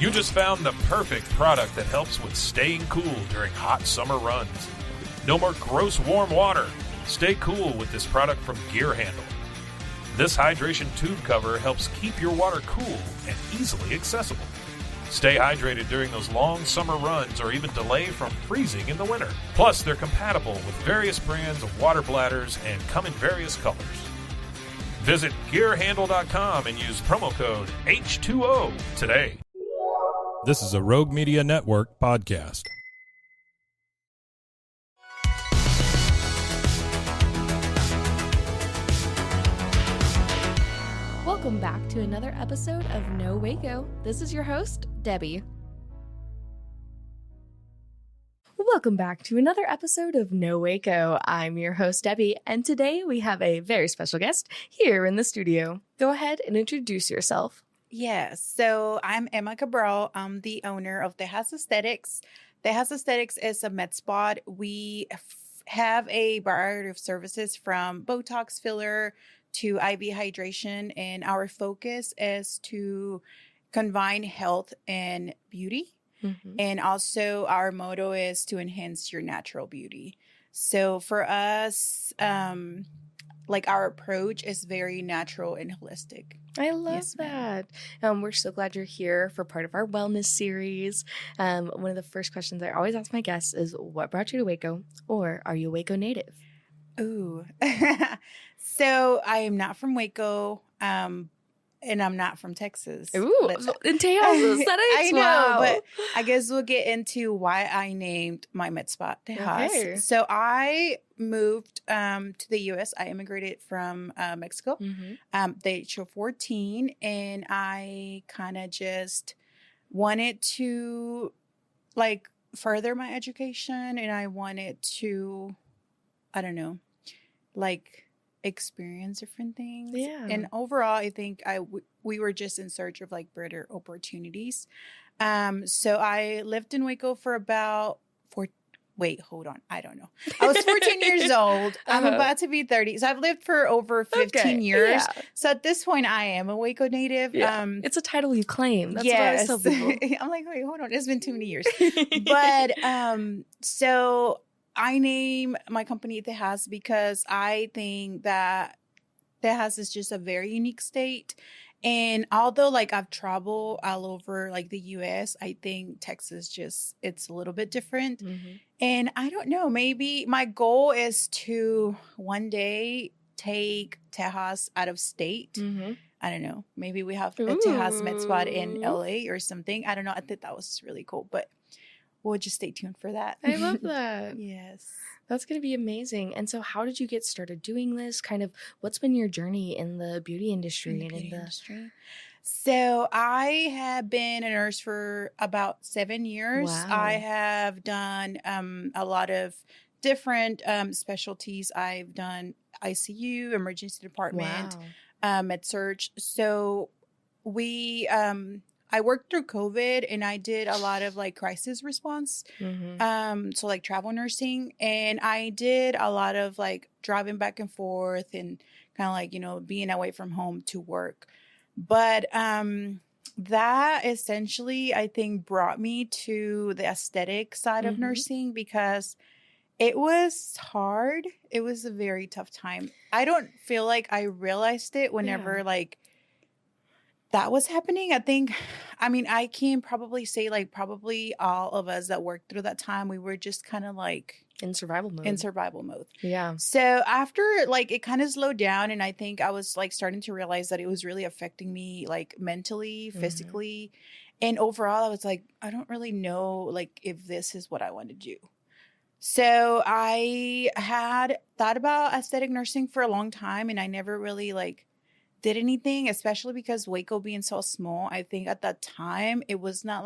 You just found the perfect product that helps with staying cool during hot summer runs. No more gross warm water. Stay cool with this product from Gear Handle. This hydration tube cover helps keep your water cool and easily accessible. Stay hydrated during those long summer runs or even delay from freezing in the winter. Plus, they're compatible with various brands of water bladders and come in various colors. Visit GearHandle.com and use promo code H2O today. This is a Rogue Media Network podcast. Welcome back to another episode of No Waco. This is your host, Debbie. Welcome back to another episode of No Waco. I'm your host, Debbie, and today we have a very special guest here in the studio. Go ahead and introduce yourself. Yes, so I'm Emma Cabral. I'm the owner of Tejas Aesthetics. Tejas Aesthetics is a med spa. We have a variety of services from Botox filler to IV hydration, and our focus is to combine health and beauty. Mm-hmm. And also our motto is to enhance your natural beauty. So for us, our approach is very natural and holistic. I love that. We're so glad you're here for part of our wellness series. One of the first questions I always ask my guests is, what brought you to Waco, or are you a Waco native? Ooh. So I am not from Waco, and I'm not from Texas. Ooh, in Tejas Aesthetics? I know, wow. But I guess we'll get into why I named my med spa Tejas. Okay. So I moved to the U.S. I immigrated from Mexico, the age of 14, and I kind of just wanted to further my education, and I wanted to, experience different things. Yeah. And overall, I think we were just in search of better opportunities. So I lived in Waco for about I don't know. I was 14 years old. I'm about to be 30. So I've lived for over 15 years. Yeah. So at this point, I am a Waco native. Yeah. It's a title you claim. That's yes. what I always tell people. I'm like, wait, hold on. It's been too many years. But so I name my company Tejas because I think that Tejas is just a very unique state. And although I've traveled all over the US, I think Texas it's a little bit different. Mm-hmm. And I don't know, maybe my goal is to one day take Tejas out of state. Mm-hmm. I don't know. Maybe we have a Tejas med spa in LA or something. I don't know. I think that was really cool, but we'll just stay tuned for that. I love that. Yes. That's going to be amazing. And so how did you get started doing this? Kind of what's been your journey in the beauty industry? Industry? So I have been a nurse for about 7 years. Wow. I have done a lot of different specialties. I've done ICU, emergency department, med-surg. So I worked through COVID, and I did a lot of crisis response. Mm-hmm. So travel nursing, and I did a lot of driving back and forth and kind of being away from home to work. But that essentially, I think, brought me to the aesthetic side of nursing because it was hard. It was a very tough time. I don't feel like I realized it whenever that was happening. I can probably say probably all of us that worked through that time, we were just kind of in survival mode. Yeah. So after it kind of slowed down, and I think I was starting to realize that it was really affecting me mentally, physically, and overall I was I don't really know if this is what I want to do. So I had thought about aesthetic nursing for a long time, and I never really did anything, especially because Waco being so small, I think at that time it was not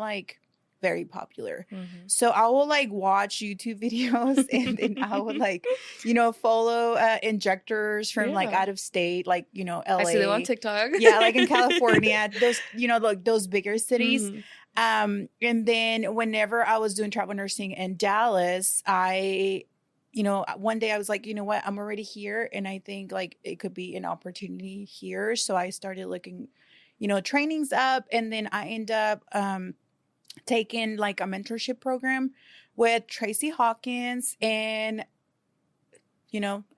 very popular. Mm-hmm. So I will watch YouTube videos and I would follow injectors from out of state, LA. I see them on TikTok. Yeah, in California, those those bigger cities. Mm-hmm. And then whenever I was doing travel nursing in Dallas, one day I was like, you know what, I'm already here, and I think it could be an opportunity here. So I started looking, trainings up, and then I end up taken like a mentorship program with Tracy Hawkins, and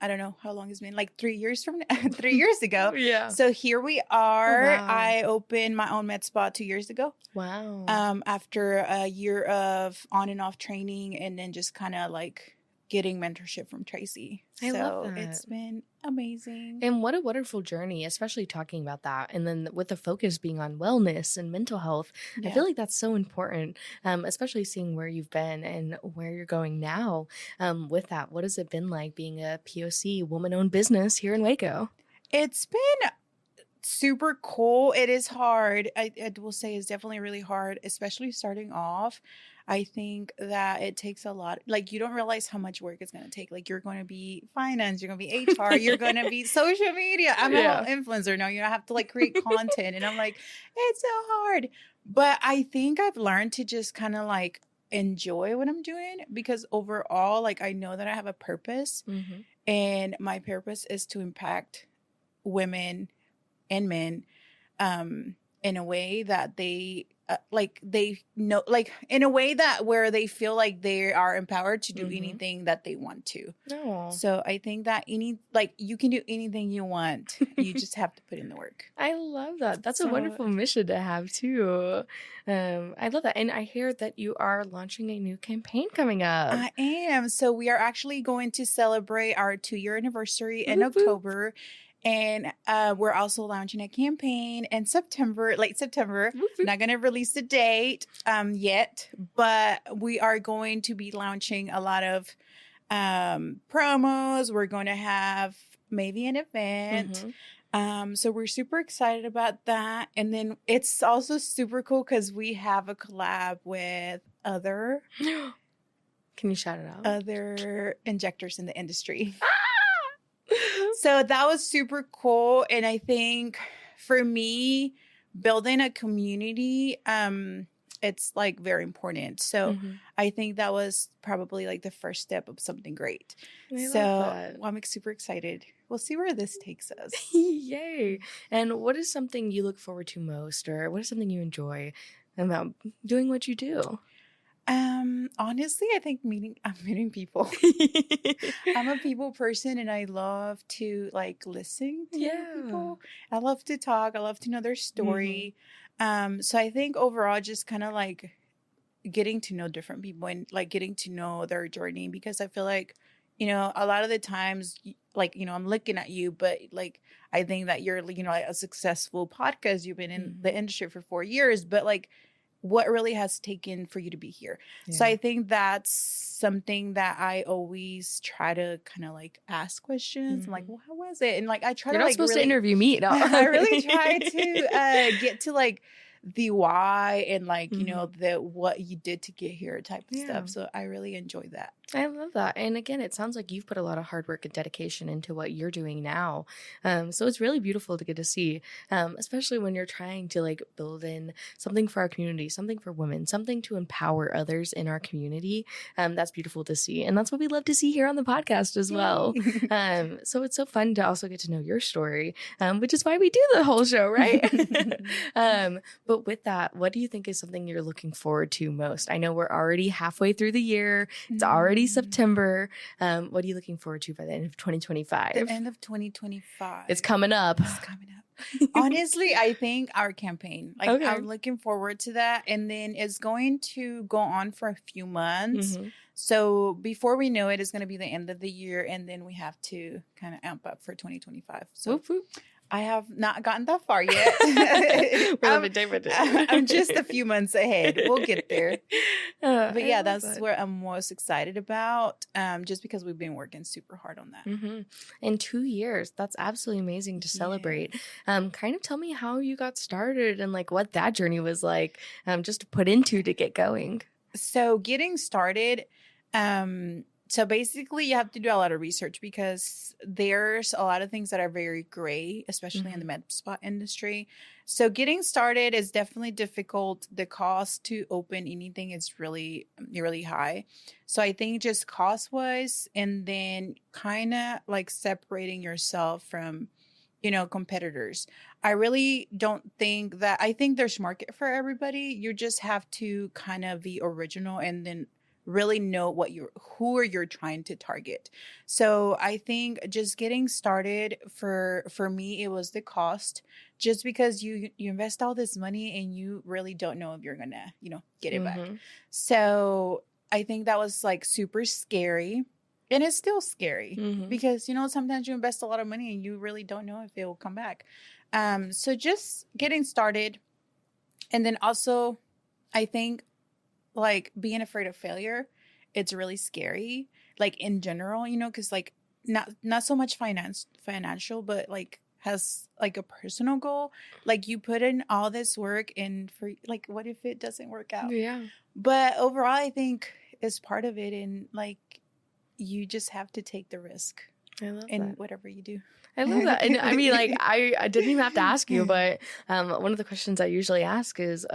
I don't know how long it's been, like 3 years from 3 years ago. Yeah. So here we are. Oh, wow. I opened my own med spa 2 years ago. Wow. After a year of on and off training, and then just kind of like getting mentorship from Tracy. I love So that. it's been amazing. And what a wonderful journey, especially talking about that. And then with the focus being on wellness and mental health, I feel like that's so important, especially seeing where you've been and where you're going now. With that, what has it been like being a POC woman-owned business here in Waco? It's been super cool. It is hard. I will say it's definitely really hard, especially starting off. I think that it takes a lot. Like, you don't realize how much work it's going to take. Like, you're going to be finance, you're going to be HR, you're going to be social media. I'm a whole influencer now. You have to like create content. And I'm like, it's so hard. But I think I've learned to just kind of like enjoy what I'm doing, because overall, like, I know that I have a purpose, and my purpose is to impact women and men in a way that they they know, like in a way that where they feel like they are empowered to do anything that they want to. So I think that you can do anything you want. You just have to put in the work. I love that. That's a wonderful mission to have too. I love that. And I hear that you are launching a new campaign coming up. I am. So we are actually going to celebrate our 2-year anniversary in October. And we're also launching a campaign in late September. Not going to release the date yet, but we are going to be launching a lot of promos. We're going to have maybe an event. So we're super excited about that. And then it's also super cool because we have a collab with other... Can you shout it out? Other injectors in the industry. So that was super cool. And I think for me, building a community, it's like very important. So I think that was probably like the first step of something great. I'm super excited. We'll see where this takes us. Yay. And what is something you look forward to most, or what is something you enjoy about doing what you do? Honestly, I think I'm meeting people. I'm a people person, and I love to like listen to people. I love to talk. I love to know their story. So I think overall, just kind of like getting to know different people and like getting to know their journey, because I feel like, a lot of the times, like, I'm looking at you, but like, I think that you're, like a successful podcast. You've been in the industry for 4 years, but like, what really has taken for you to be here? So I think that's something that I always try to kind of like ask questions. I'm like, well, how was it? And like, I try You're to not like supposed really, to interview me. No. I really try to get to like the why and like, the what you did to get here type of stuff. So I really enjoy that. I love that. And again, it sounds like you've put a lot of hard work and dedication into what you're doing now. So it's really beautiful to get to see, especially when you're trying to like build in something for our community, something for women, something to empower others in our community. That's beautiful to see. And that's what we love to see here on the podcast as well. So it's so fun to also get to know your story, which is why we do the whole show, right? But with that, what do you think is something you're looking forward to most? I know we're already halfway through the year. It's already September. What are you looking forward to by the end of 2025? The end of 2025. It's coming up. Honestly, I think our campaign. Like, I'm looking forward to that. And then it's going to go on for a few months. So before we know it, it's going to be the end of the year. And then we have to kind of amp up for 2025. So whoop, whoop. I have not gotten that far yet. I'm just a few months ahead. We'll get there. But yeah, that's what I'm most excited about, just because we've been working super hard on that. In 2 years, that's absolutely amazing to celebrate. Kind of tell me how you got started and like what that journey was like, just to put into to get going. So getting started, so basically you have to do a lot of research, because there's a lot of things that are very gray, especially in the med spa industry. So getting started is definitely difficult. The cost to open anything is really, really high. So I think just cost wise, and then kind of like separating yourself from competitors. I really don't think that, I think there's market for everybody. You just have to kind of be original and then really know who you're trying to target. So I think just getting started, for me, it was the cost, just because you invest all this money and you really don't know if you're gonna get it back. So I think that was like super scary, and it's still scary because sometimes you invest a lot of money and you really don't know if it will come back. So just getting started, and then also I think, like, being afraid of failure, it's really scary, like, in general, because like not so much financial, but like has like a personal goal. Like, you put in all this work, and for like, what if it doesn't work out? Yeah. But overall, I think it's part of it, and like, you just have to take the risk. I love in that. whatever you do. I love that. And I mean, like, I didn't even have to ask you, but one of the questions I usually ask is,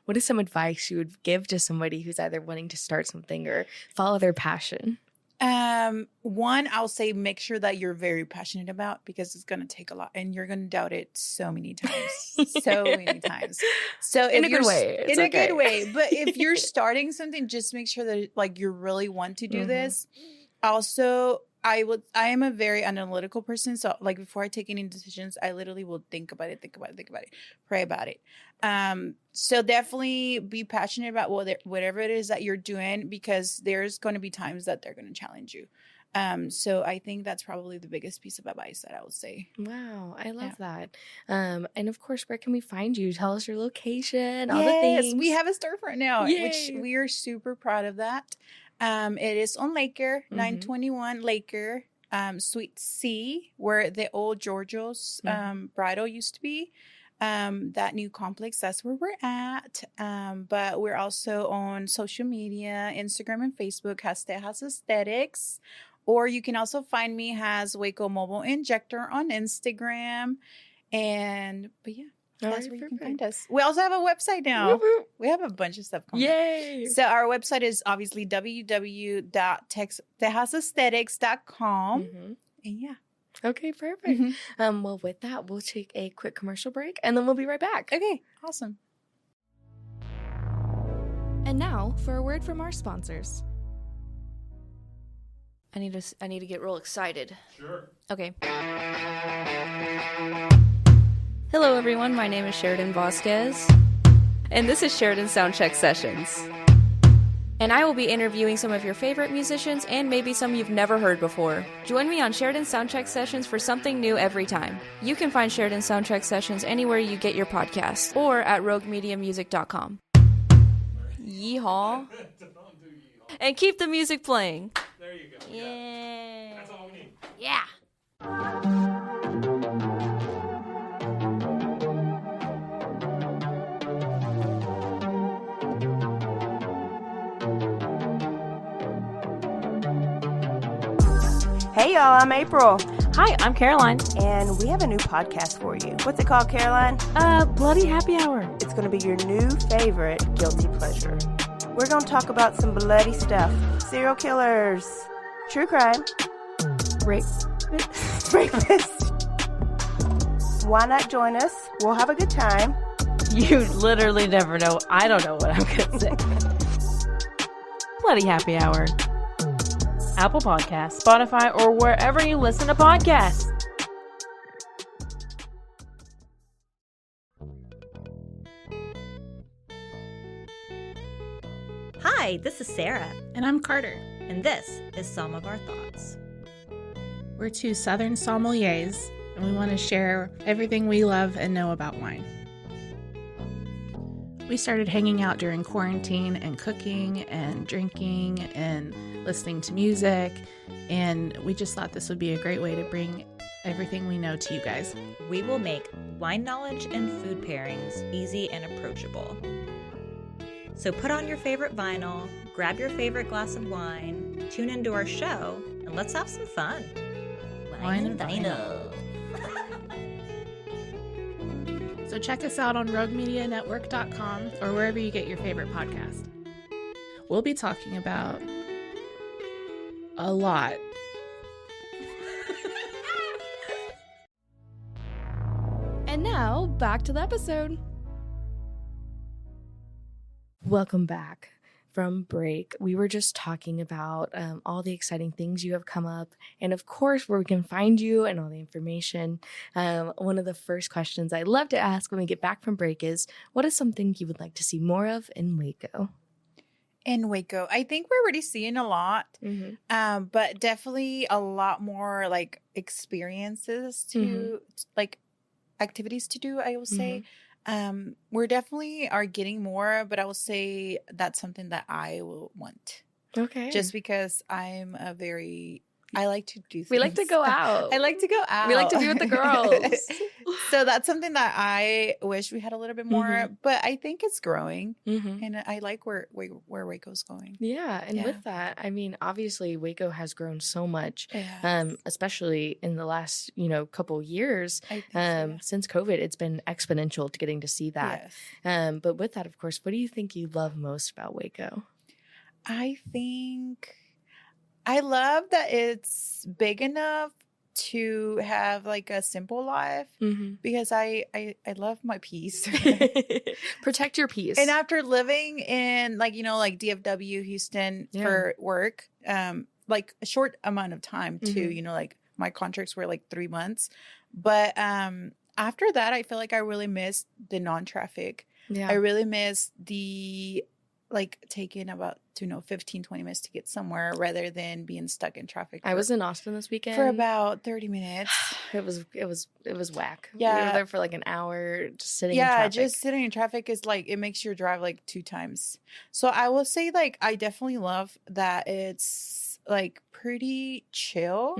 what is some advice you would give to somebody who's either wanting to start something or follow their passion? One, I'll say make sure that you're very passionate about, because it's going to take a lot and you're going to doubt it so many times. So many times. So in a good way. It's a good way. But if you're starting something, just make sure that like you really want to do this. Also, I am a very analytical person. So like, before I take any decisions, I literally will think about it, pray about it. So definitely be passionate about whatever it is that you're doing, because there's going to be times that they're going to challenge you. So I think that's probably the biggest piece of advice that I would say. Wow, I love that. And of course, where can we find you? Tell us your location, all the things. We have a storefront now, Yay. which we are super proud of that. It is on Laker, 921 Laker, Suite C, where the old Giorgio's bridal used to be. That new complex, that's where we're at. But we're also on social media, Instagram and Facebook, has Tejas Aesthetics. Or you can also find me as Waco Mobile Injector on Instagram. But yeah. That's where you can find us. We also have a website now. Woo-hoo. We have a bunch of stuff coming. Yay! So our website is obviously www.tejasaesthetics.com. And yeah. Okay, perfect. Well, with that, we'll take a quick commercial break, and then we'll be right back. Okay, awesome. And now for a word from our sponsors. I need to get real excited. Sure. Okay. Hello, everyone. My name is Sheridan Vasquez, and this is Sheridan Soundcheck Sessions. And I will be interviewing some of your favorite musicians and maybe some you've never heard before. Join me on Sheridan Soundcheck Sessions for something new every time. You can find Sheridan Soundcheck Sessions anywhere you get your podcasts or at roguemediamusic.com. Yeehaw. And keep the music playing. There you go. Yeah. That's all we need. Yeah. Hey y'all, I'm April, Hi, I'm Caroline. and we have a new podcast for you. What's it called, Caroline? Bloody Happy Hour. It's going to be your new favorite guilty pleasure. We're going to talk about some bloody stuff. Serial killers, true crime, Rape. rapists. Why not join us? We'll have a good time. You literally never know. I don't know what I'm going to say. Bloody Happy Hour. Apple Podcasts, Spotify, or wherever you listen to podcasts. Hi, this is Sarah, And I'm Carter. and this is Some of Our Thoughts. We're two Southern sommeliers, and we want to share everything we love and know about wine. We started hanging out during quarantine and cooking and drinking and listening to music, and we just thought this would be a great way to bring everything we know to you guys. We will make wine knowledge and food pairings easy and approachable. So put on your favorite vinyl, grab your favorite glass of wine, tune into our show, and let's have some fun. Wine and vinyl. So check us out on roguemedianetwork.com or wherever you get your favorite podcast. We'll be talking about a lot. Now, back to the episode. Welcome back from break. We were just talking about all the exciting things you have come up, and of course, where we can find you and all the information. One of the first questions I love to ask when we get back from break is, what is something you would like to see more of in Waco? In Waco, I think we're already seeing a lot, but definitely a lot more like experiences to like activities to do, I will say. We're definitely are getting more, but I will say that's something that I will want. Okay. Just because I like to do things. We like to go out. I like to go out. We like to be with the girls. So that's something that I wish we had a little bit more, but I think it's growing, and I like where Waco's going. Yeah, and with that, I mean, obviously Waco has grown so much, Yes. especially in the last, couple years. I think so. Since COVID, it's been exponential to getting to see that. Yes. But with that, of course, what do you think you love most about Waco? I think I love that it's big enough to have like a simple life, because I love my peace. Protect your peace. And after living in like DFW, Houston for work, like a short amount of time too, like my contracts were like 3 months. But after that, I feel like I really missed the non-traffic. Yeah. I really missed the taking about 15-20 minutes to get somewhere rather than being stuck in traffic. I was in Austin this weekend for about 30 minutes. It was whack. Yeah. We were there for like an hour just sitting in traffic. Just sitting in traffic is like, it makes your drive like 2 times. So I will say like I definitely love that it's like pretty chill.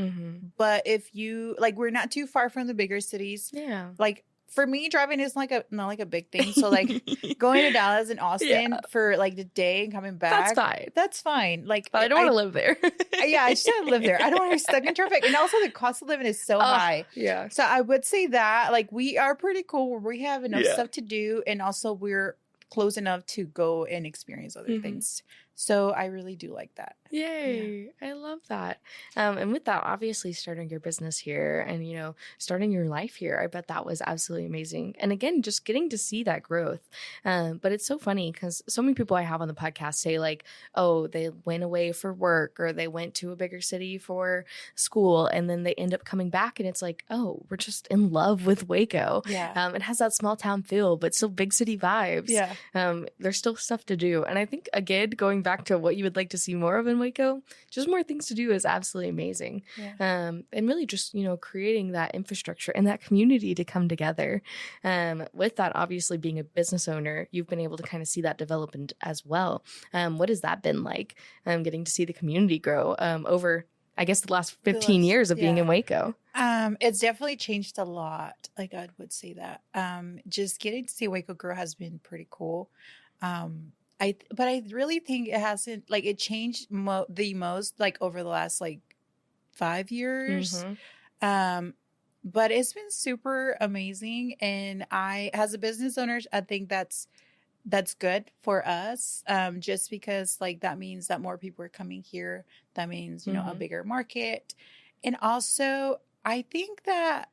But if you like, we're not too far from the bigger cities. Yeah. Like for me, driving is not like a big thing. So like going to Dallas and Austin for like the day and coming back. That's fine. Like, but I don't want to live there. I just don't live there. I don't want to be stuck in traffic. And also the cost of living is so high. Yeah. So I would say that like we are pretty cool where we have enough stuff to do. And also we're close enough to go and experience other things. So I really do like that. Yay. I love that. And with that, obviously starting your business here and, starting your life here, I bet that was absolutely amazing. And again, just getting to see that growth. But it's so funny because so many people I have on the podcast say like, oh, they went away for work or they went to a bigger city for school and then they end up coming back and it's like, oh, we're just in love with Waco. Yeah. It has that small town feel, but still big city vibes. Yeah. There's still stuff to do. And I think, again, going back to what you would like to see more of in Waco, just more things to do is absolutely amazing. Yeah. And really just, creating that infrastructure and that community to come together. With that, obviously being a business owner, you've been able to kind of see that development as well. What has that been like? Getting to see the community grow over, I guess, the last 15 years of being in Waco. It's definitely changed a lot. Like I would say that. Just getting to see Waco grow has been pretty cool. But I really think it hasn't, like, it changed the most, like, over the last, like, 5 years. But it's been super amazing. And as a business owner, I think that's good for us. Just because, like, that means that more people are coming here. That means, a bigger market. And also, I think that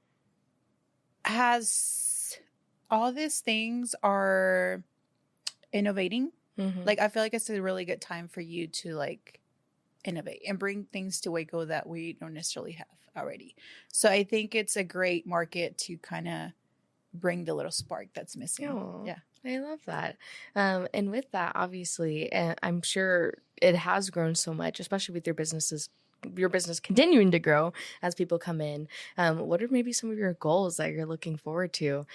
all these things are innovating. Like, I feel like it's a really good time for you to like innovate and bring things to Waco that we don't necessarily have already. So I think it's a great market to kind of bring the little spark that's missing. Yeah. I love that. And with that, obviously, I'm sure it has grown so much, especially with your business continuing to grow as people come in. What are maybe some of your goals that you're looking forward to?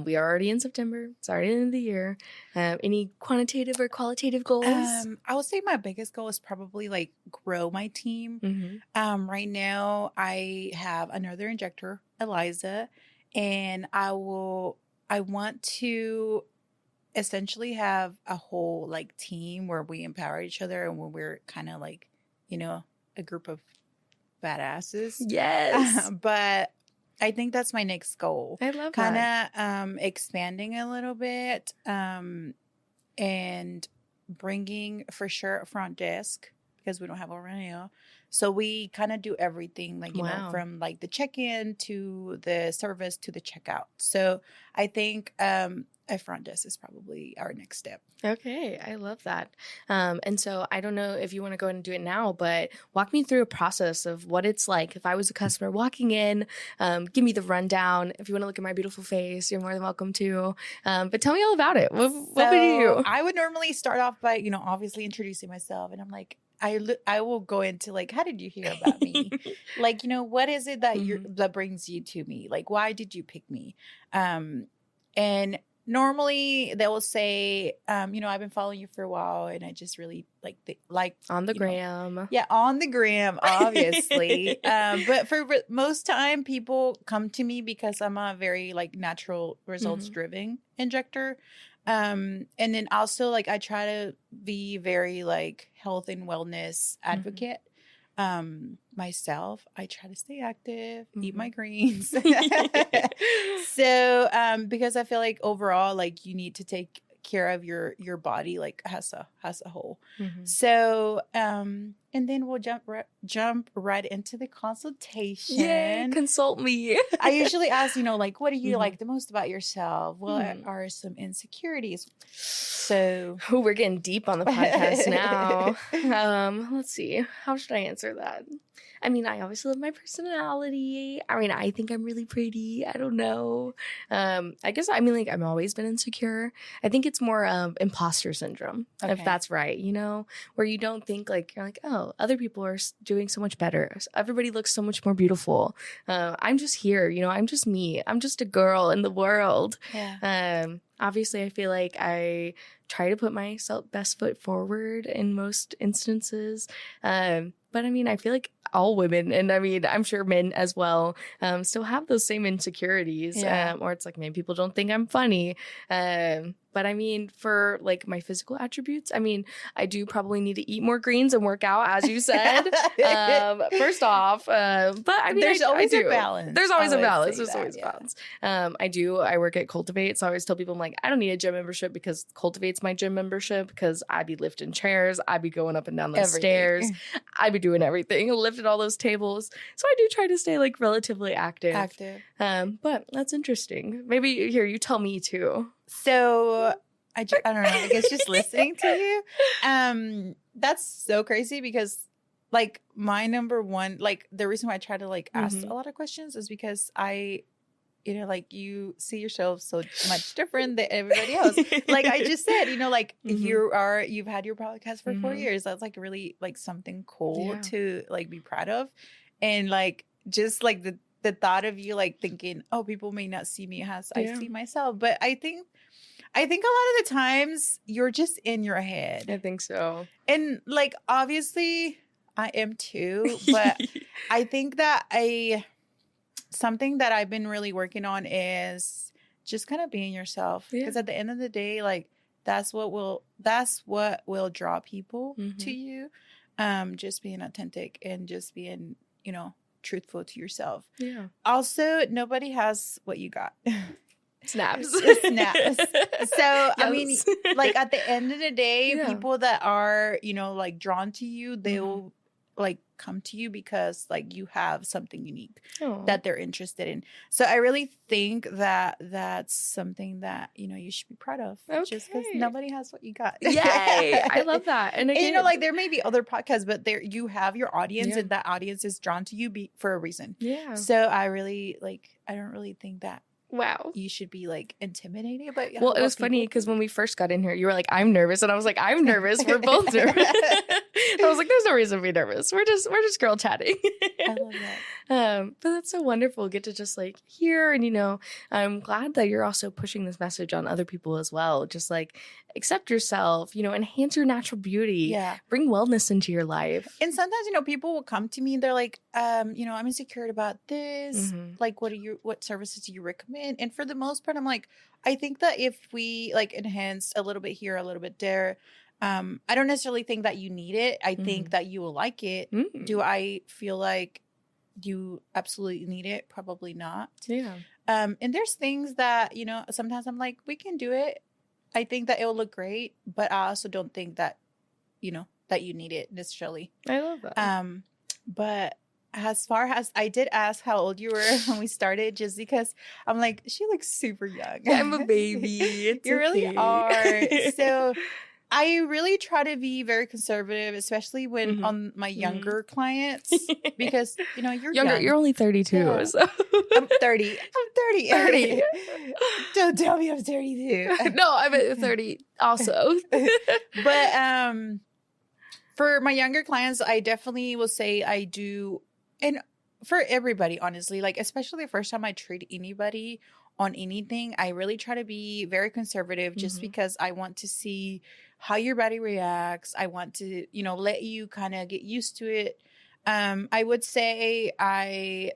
We are already in September. It's already the end of the year. Any quantitative or qualitative goals? I would say my biggest goal is probably like grow my team. Right now I have another injector, Eliza, and I want to essentially have a whole like team where we empower each other and where we're kind of like, a group of badasses. Yes. But I think that's my next goal. I love that. Kind of expanding a little bit and bringing for sure a front desk, because we don't have a rental. So we kind of do everything, like, you know, from like the check-in to the service to the checkout. So I think a front desk is probably our next step. Okay, I love that. And so I don't know if you want to go ahead and do it now, but walk me through a process of what it's like if I was a customer walking in. Give me the rundown. If you want to look at my beautiful face, you're more than welcome to. But tell me all about it. What would you do? I would normally start off by, you know, obviously introducing myself, and I'm like, I will go into like, how did you hear about me? Like, you know, what is it that that brings you to me? Like, why did you pick me? And normally they will say, you know, I've been following you for a while, and I just really like on the gram. Know, yeah, on the gram, obviously. But for most time, people come to me because I'm a very like natural results driven injector. And then also like I try to be very like health and wellness advocate. Myself, I try to stay active, eat my greens. So because I feel like overall, like you need to take care of your body like as a whole. So and then we'll jump right into the consultation. Yay, consult me. I usually ask, you know, like, what do you like the most about yourself? What are some insecurities? So we're getting deep on the podcast now. Let's see. How should I answer that? I mean, I obviously love my personality. I mean, I think I'm really pretty. I don't know. I guess, I mean, like, I've always been insecure. I think it's more of imposter syndrome, if that's right, you know, where you don't think like, you're like, oh, other people are doing so much better. Everybody looks so much more beautiful. I'm just here, you know, I'm just me. I'm just a girl in the world. Yeah. Obviously, I feel like I try to put my best foot forward in most instances. But I mean, I feel like all women, and I mean, I'm sure men as well, still have those same insecurities. Or it's like, maybe people don't think I'm funny. But I mean, for like my physical attributes, I mean, I do probably need to eat more greens and work out, as you said. First off, but I mean, there's always a balance. There's always a balance. There's always a balance. I work at Cultivate, so I always tell people, I'm like, I don't need a gym membership because Cultivate's my gym membership, because I'd be lifting chairs, I'd be going up and down those stairs, I'd be doing everything, lifting all those tables. So I do try to stay like relatively active. But that's interesting. Maybe here, you tell me too. So I don't know. I guess just listening to you, that's so crazy because like my number one, like the reason why I try to like ask a lot of questions is because I, you know, like you see yourself so much different than everybody else. Like I just said, you know, like you've had your podcast for 4 years. That's like really like something cool to like be proud of. And like, just like the thought of you like thinking, oh, people may not see me as I see myself. But I think a lot of the times you're just in your head. I think so. And like, obviously I am too, but I think that something that I've been really working on is just kind of being yourself. Because at the end of the day, like that's what will draw people to you. Just being authentic and just being, you know, truthful to yourself. Yeah. Also, nobody has what you got. Snaps. So, I mean, like at the end of the day, people that are, you know, like drawn to you, they'll like come to you because like you have something unique that they're interested in. So I really think that that's something that, you know, you should be proud of. Just because nobody has what you got. Yay. I love that. And again, you know, like there may be other podcasts, but there you have your audience and that audience is drawn to you for a reason. Yeah. So I don't really think that you should be like intimidated. But well, it was funny because when we first got in here, you were like, I'm nervous. And I was like, I'm nervous. We're both nervous. I was like, there's no reason to be nervous. We're just girl chatting. I love that. But that's so wonderful. Get to just like hear. And, you know, I'm glad that you're also pushing this message on other people as well. Just like accept yourself, you know, enhance your natural beauty. Yeah. Bring wellness into your life. And sometimes, you know, people will come to me and they're like, you know, I'm insecure about this. Like, what services do you recommend? And for the most part, I'm like, I think that if we like enhance a little bit here, a little bit there, I don't necessarily think that you need it. I think that you will like it. Do I feel like you absolutely need it? Probably not. Yeah. And there's things that, you know, sometimes I'm like, we can do it. I think that it will look great, but I also don't think that, you know, that you need it necessarily. I love that. But as far as I did ask how old you were when we started, just because I'm like, she looks super young. I'm a baby. It's You really okay. are. So I really try to be very conservative, especially when on my younger clients, because you're younger. young. You're only 32. Yeah. So I'm 30. 30. Don't tell me I'm 32. no, I'm at 30 also. But for my younger clients, I definitely will say I do, and for everybody, honestly, like especially the first time I treat anybody on anything, I really try to be very conservative just because I want to see how your body reacts. I want to, let you kind of get used to it. I would say I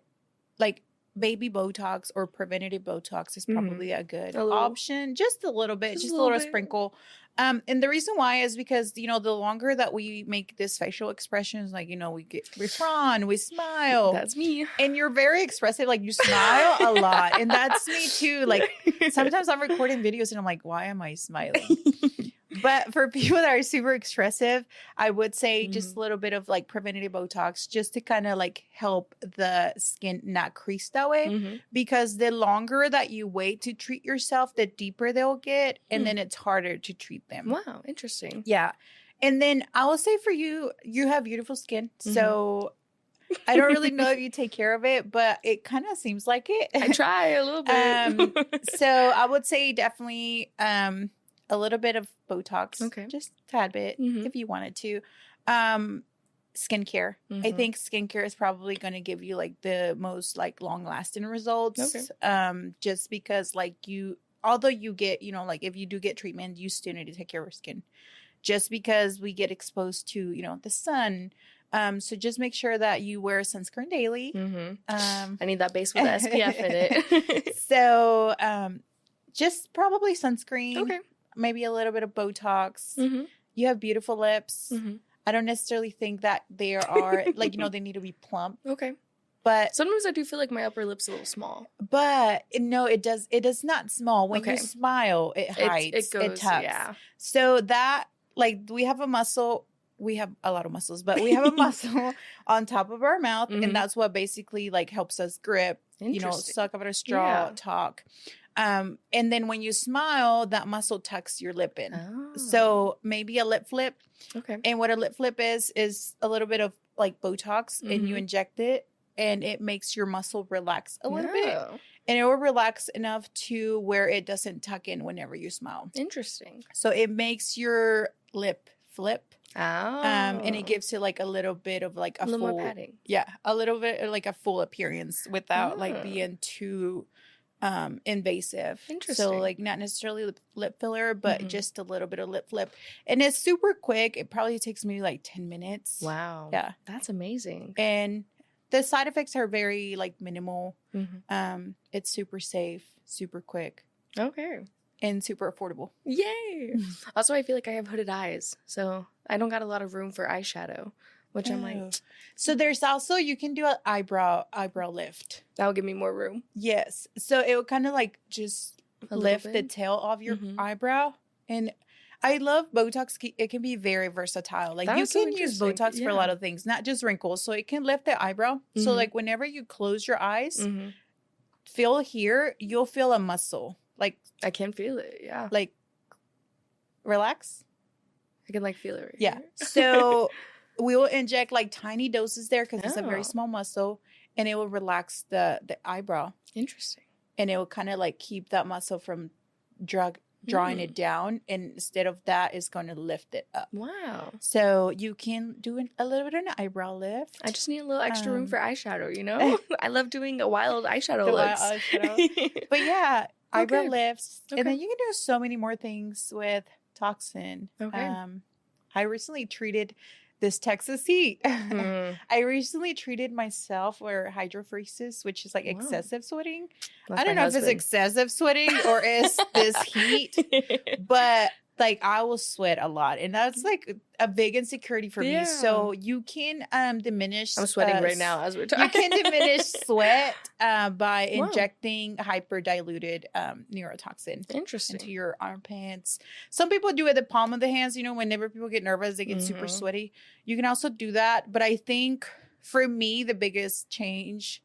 like baby Botox or preventative Botox is probably a good option. Just a little bit, just a little sprinkle. And the reason why is because, the longer that we make this facial expressions, like, we frown, we smile. That's me. And you're very expressive. Like, you smile a lot. And that's me too. Like, sometimes I'm recording videos and I'm like, why am I smiling? But for people that are super expressive, I would say just a little bit of like preventative Botox just to kind of like help the skin not crease that way. Because the longer that you wait to treat yourself, the deeper they'll get. And then it's harder to treat them. Wow. Interesting. Yeah. And then I will say for you, you have beautiful skin. So I don't really know if you take care of it, but it kind of seems like it. I try a little bit. So I would say definitely a little bit of Botox, just a tad bit if you wanted to. Skincare. I think skincare is probably going to give you like the most like long lasting results. Just because like although you get, like if you do get treatment, you still need to take care of your skin. Just because we get exposed to, the sun. So just make sure that you wear sunscreen daily. I need that base with SPF in it. So just probably sunscreen. Okay. Maybe a little bit of Botox. You have beautiful lips. I don't necessarily think that they are like, they need to be plump. Okay. But sometimes I do feel like my upper lip's a little small. But no, it does not small. When you smile, it hides. It tucks. Yeah. So that like we have a muscle. We have a lot of muscles, but we have a muscle on top of our mouth. And that's what basically like helps us grip, suck up at a straw, talk. And then when you smile, that muscle tucks your lip in. Oh. So maybe a lip flip. Okay. And what a lip flip is a little bit of like Botox and you inject it and it makes your muscle relax a little bit. And it will relax enough to where it doesn't tuck in whenever you smile. Interesting. So it makes your lip flip. Oh. And it gives it like a little bit of like a little full, more padding. Yeah. A little bit like a full appearance without like being too invasive. Interesting. So like not necessarily lip filler, but just a little bit of lip flip. And it's super quick. It probably takes me like 10 minutes. Wow. Yeah. That's amazing. And the side effects are very like minimal. It's super safe, super quick. Okay. And super affordable. Yay. Also, I feel like I have hooded eyes, so I don't got a lot of room for eyeshadow, which I'm like. So there's also, you can do an eyebrow lift. That will give me more room. Yes. So it will kind of like just lift the tail of your eyebrow. And I love Botox. It can be very versatile. Like you can use Botox for a lot of things, not just wrinkles. So it can lift the eyebrow. So like whenever you close your eyes, feel here, you'll feel a muscle. Like I can feel it. Yeah. Like relax. I can like feel it. Right Yeah. here. So we will inject like tiny doses there because it's a very small muscle and it will relax the eyebrow. Interesting. And it will kind of like keep that muscle from drawing it down. And instead of that, it's going to lift it up. Wow. So you can do a little bit of an eyebrow lift. I just need a little extra room for eyeshadow, I love doing a wild eyeshadow looks. But yeah, eyebrow lifts. And then you can do so many more things with toxin. Okay. I recently treated this Texas heat. I recently treated myself for hydrophoresis, which is like excessive sweating. I don't know if it's excessive sweating or is this heat, but like I will sweat a lot, and that's like a big insecurity for me. So you can diminish. I'm sweating right now as we're talking. You can diminish sweat by injecting hyper diluted neurotoxin into your armpits. Some people do it at the palm of the hands. You know, whenever people get nervous, they get super sweaty. You can also do that, but I think for me, the biggest change,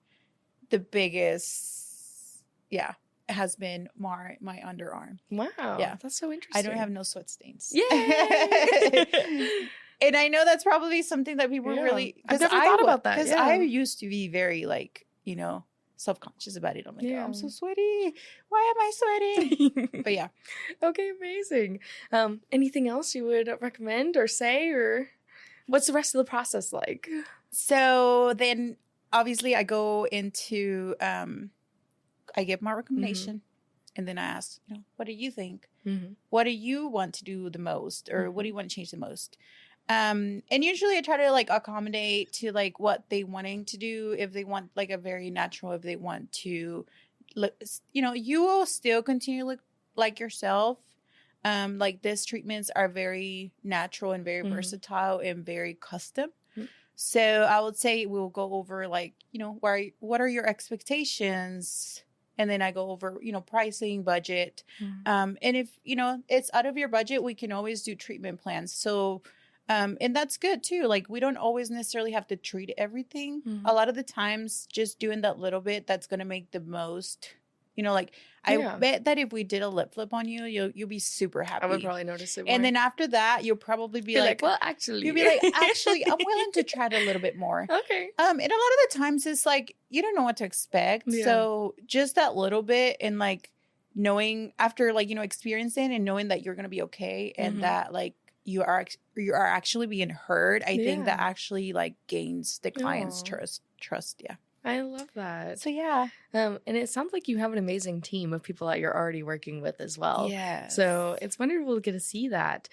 has been my underarm. Wow. Yeah. That's so interesting. I don't have no sweat stains. Yay! And I know that's probably something that people really... I've never thought about that. Because I used to be very, like, you know, self-conscious about it. I'm like, oh, I'm so sweaty. Why am I sweating? But yeah. Okay, amazing. Anything else you would recommend or say? Or what's the rest of the process like? So then, obviously, I go into... I give my recommendation, and then I ask, you know, what do you think? What do you want to do the most, or what do you want to change the most? And usually I try to like accommodate to like what they wanting to do. If they want like a very natural, if they want to look, you know, you will still continue to look like yourself. Like these treatments are very natural and very versatile and very custom. So I would say we'll go over like, you know, what are your expectations? And then I go over, you know, pricing, budget. And if, you know, it's out of your budget, we can always do treatment plans. So, and that's good too. Like we don't always necessarily have to treat everything. A lot of the times just doing that little bit, that's going to make the most, you know, like I bet that if we did a lip flip on you, you'll be super happy. I would probably notice it more. And then after that, you'll probably be like, well, actually. You'll be like, actually, I'm willing to try it a little bit more. Okay. And a lot of the times it's like, you don't know what to expect. Yeah. So just that little bit and like knowing after like, you know, experiencing and knowing that you're going to be okay and that like you are actually being heard. I think that actually like gains the client's trust. Yeah. I love that. So yeah. And it sounds like you have an amazing team of people that you're already working with as well. Yeah. So it's wonderful to get to see that.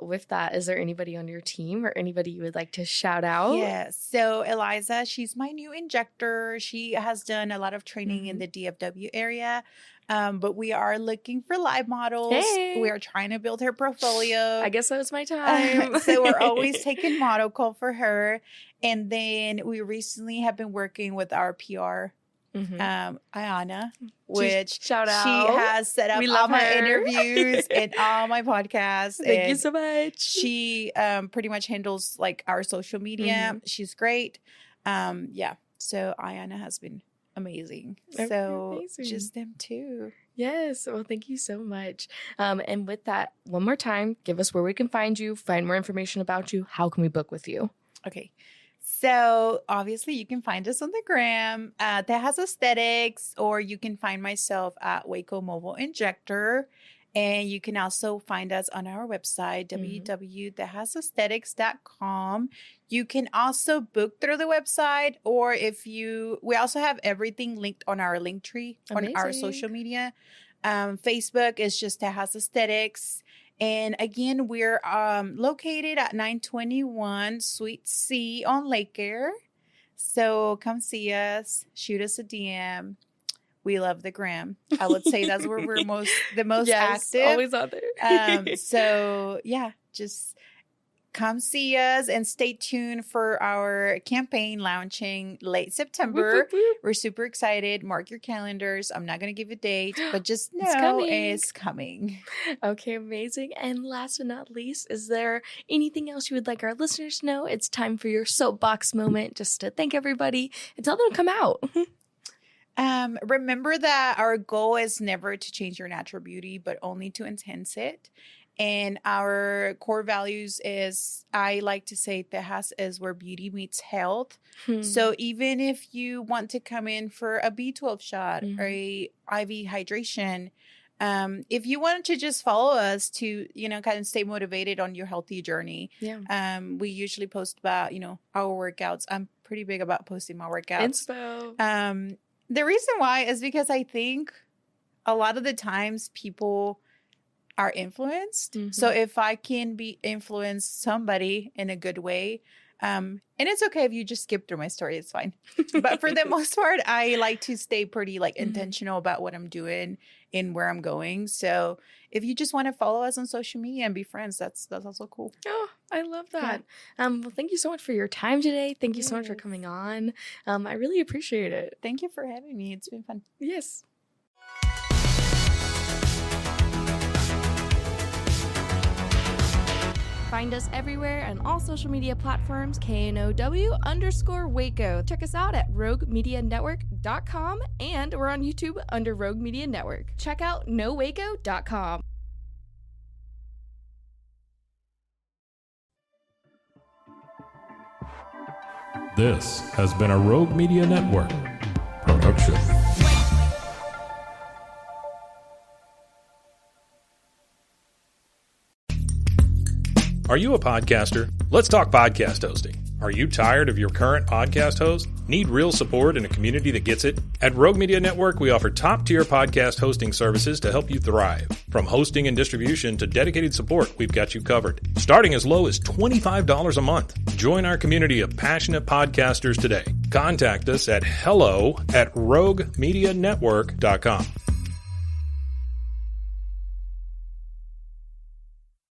With that, is there anybody on your team or anybody you would like to shout out? Yes. So Eliza, she's my new injector. She has done a lot of training in the DFW area. But we are looking for live models. Hey. We are trying to build her portfolio. I guess that was my time. So we're always taking model call for her. And then we recently have been working with our PR, Ayana, which shout out. She has set up all my interviews and all my podcasts. Thank you so much. She pretty much handles like our social media. She's great. Yeah. So Ayana has been amazing. Just them too. Yes. Well, thank you so much. And with that, one more time, give us where we can find you, find more information about you. How can we book with you? Okay. So obviously you can find us on the gram, Tejas Aesthetics, or you can find myself at Waco Mobile Injector. And you can also find us on our website, www.tejasaesthetics.com. You can also book through the website, or we also have everything linked on our link tree on our social media. Facebook is just Tejas Aesthetics. And again, we're located at 921 Suite C on Lake Air. So come see us, shoot us a DM. We love the gram. I would say that's where we're the most active. Always out there. So yeah, just come see us and stay tuned for our campaign launching late September. Whoop, whoop, whoop. We're super excited. Mark your calendars. I'm not going to give a date, but just know it's coming. Okay, amazing. And last but not least, is there anything else you would like our listeners to know? It's time for your soapbox moment, just to thank everybody and tell them to come out. Remember that our goal is never to change your natural beauty, but only to enhance it. And our core values is, I like to say, Tejas is where beauty meets health. So even if you want to come in for a B12 shot or a IV hydration, if you wanted to just follow us to, you know, kind of stay motivated on your healthy journey, we usually post about, you know, our workouts. I'm pretty big about posting my workouts. Inspo. The reason why is because I think a lot of the times people are influenced. So if I can influence somebody in a good way, And it's okay if you just skip through my story, it's fine. But for the most part, I like to stay pretty like intentional about what I'm doing and where I'm going. So if you just want to follow us on social media and be friends, that's also cool. Oh, I love that. Well, thank you so much for your time today. Thank you so much for coming on. I really appreciate it. Thank you for having me. It's been fun. Yes. Find us everywhere on all social media platforms, KNOW_Waco. Check us out at roguemedianetwork.com, and we're on YouTube under Rogue Media Network. Check out nowaco.com. This has been a Rogue Media Network production. Are you a podcaster? Let's talk podcast hosting. Are you tired of your current podcast host? Need real support in a community that gets it? At Rogue Media Network, we offer top-tier podcast hosting services to help you thrive. From hosting and distribution to dedicated support, we've got you covered. Starting as low as $25 a month. Join our community of passionate podcasters today. Contact us at hello@roguemedianetwork.com.